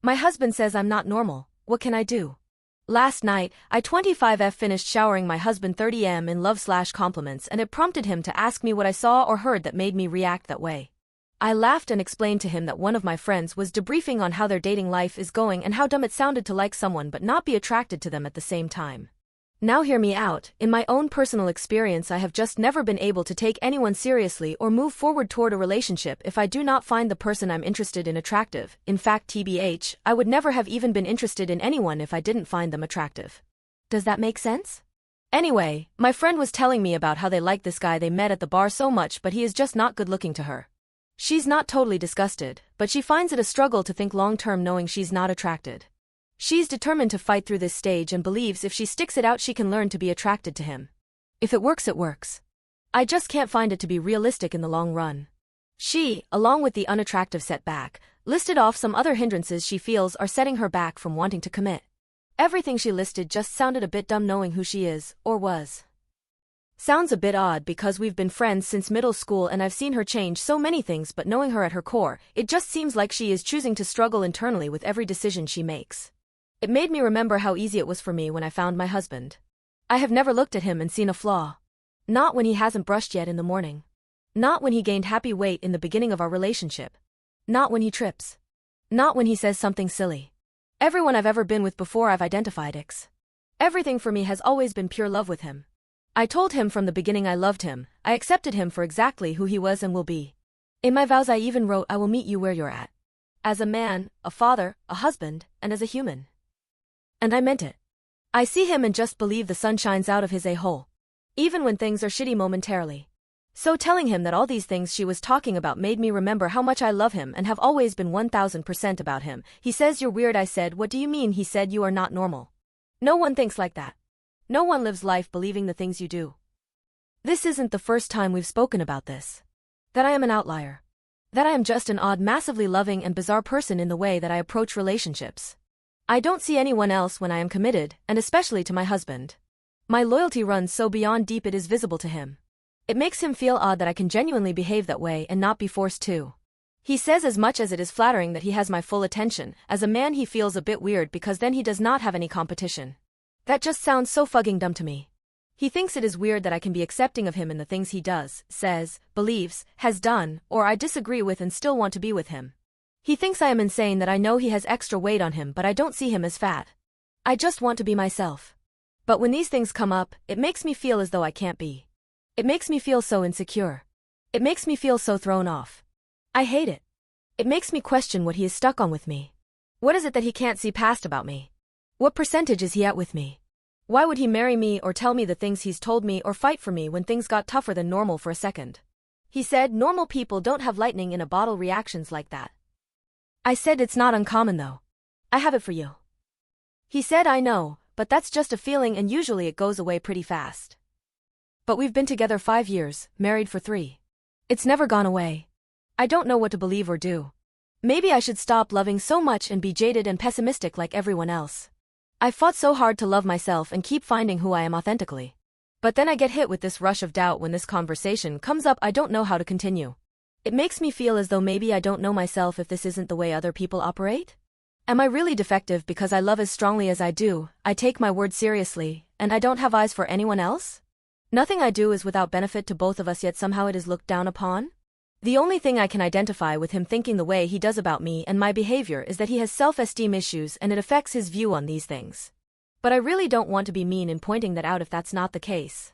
My husband says I'm not normal. What can I do? Last night, I 25F finished showering my husband 30M in love/compliments, and it prompted him to ask me what I saw or heard that made me react that way. I laughed and explained to him that one of my friends was debriefing on how their dating life is going and how dumb it sounded to like someone but not be attracted to them at the same time. Now hear me out. In my own personal experience, I have just never been able to take anyone seriously or move forward toward a relationship if I do not find the person I'm interested in attractive. In fact, TBH, I would never have even been interested in anyone if I didn't find them attractive. Does that make sense? Anyway, my friend was telling me about how they like this guy they met at the bar so much, but he is just not good looking to her. She's not totally disgusted, but she finds it a struggle to think long-term knowing she's not attracted. She's determined to fight through this stage and believes if she sticks it out she can learn to be attracted to him. If it works, it works. I just can't find it to be realistic in the long run. She, along with the unattractive setback, listed off some other hindrances she feels are setting her back from wanting to commit. Everything she listed just sounded a bit dumb knowing who she is, or was. Sounds a bit odd because we've been friends since middle school and I've seen her change so many things, but knowing her at her core, it just seems like she is choosing to struggle internally with every decision she makes. It made me remember how easy it was for me when I found my husband. I have never looked at him and seen a flaw. Not when he hasn't brushed yet in the morning. Not when he gained happy weight in the beginning of our relationship. Not when he trips. Not when he says something silly. Everyone I've ever been with before I've identified X. Everything for me has always been pure love with him. I told him from the beginning I loved him, I accepted him for exactly who he was and will be. In my vows I even wrote I will meet you where you're at. As a man, a father, a husband, and as a human. And I meant it. I see him and just believe the sun shines out of his a-hole. Even when things are shitty momentarily. So telling him that all these things she was talking about made me remember how much I love him and have always been 1000% about him. He says you're weird. I said, what do you mean? He said you are not normal. No one thinks like that. No one lives life believing the things you do. This isn't the first time we've spoken about this. That I am an outlier. That I am just an odd, massively loving and bizarre person in the way that I approach relationships. I don't see anyone else when I am committed, and especially to my husband. My loyalty runs so beyond deep it is visible to him. It makes him feel odd that I can genuinely behave that way and not be forced to. He says as much as it is flattering that he has my full attention, as a man he feels a bit weird because then he does not have any competition. That just sounds so fucking dumb to me. He thinks it is weird that I can be accepting of him in the things he does, says, believes, has done, or I disagree with and still want to be with him. He thinks I am insane that I know he has extra weight on him but I don't see him as fat. I just want to be myself. But when these things come up, it makes me feel as though I can't be. It makes me feel so insecure. It makes me feel so thrown off. I hate it. It makes me question what he is stuck on with me. What is it that he can't see past about me? What percentage is he at with me? Why would he marry me or tell me the things he's told me or fight for me when things got tougher than normal for a second? He said normal people don't have lightning in a bottle reactions like that. I said it's not uncommon though. I have it for you. He said I know, but that's just a feeling and usually it goes away pretty fast. But we've been together 5 years, married for 3. It's never gone away. I don't know what to believe or do. Maybe I should stop loving so much and be jaded and pessimistic like everyone else. I fought so hard to love myself and keep finding who I am authentically. But then I get hit with this rush of doubt when this conversation comes up. I don't know how to continue. It makes me feel as though maybe I don't know myself if this isn't the way other people operate. Am I really defective because I love as strongly as I do, I take my word seriously, and I don't have eyes for anyone else? Nothing I do is without benefit to both of us yet somehow it is looked down upon? The only thing I can identify with him thinking the way he does about me and my behavior is that he has self-esteem issues and it affects his view on these things. But I really don't want to be mean in pointing that out if that's not the case.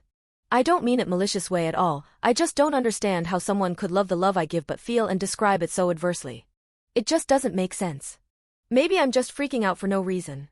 I don't mean it malicious way at all, I just don't understand how someone could love the love I give but feel and describe it so adversely. It just doesn't make sense. Maybe I'm just freaking out for no reason.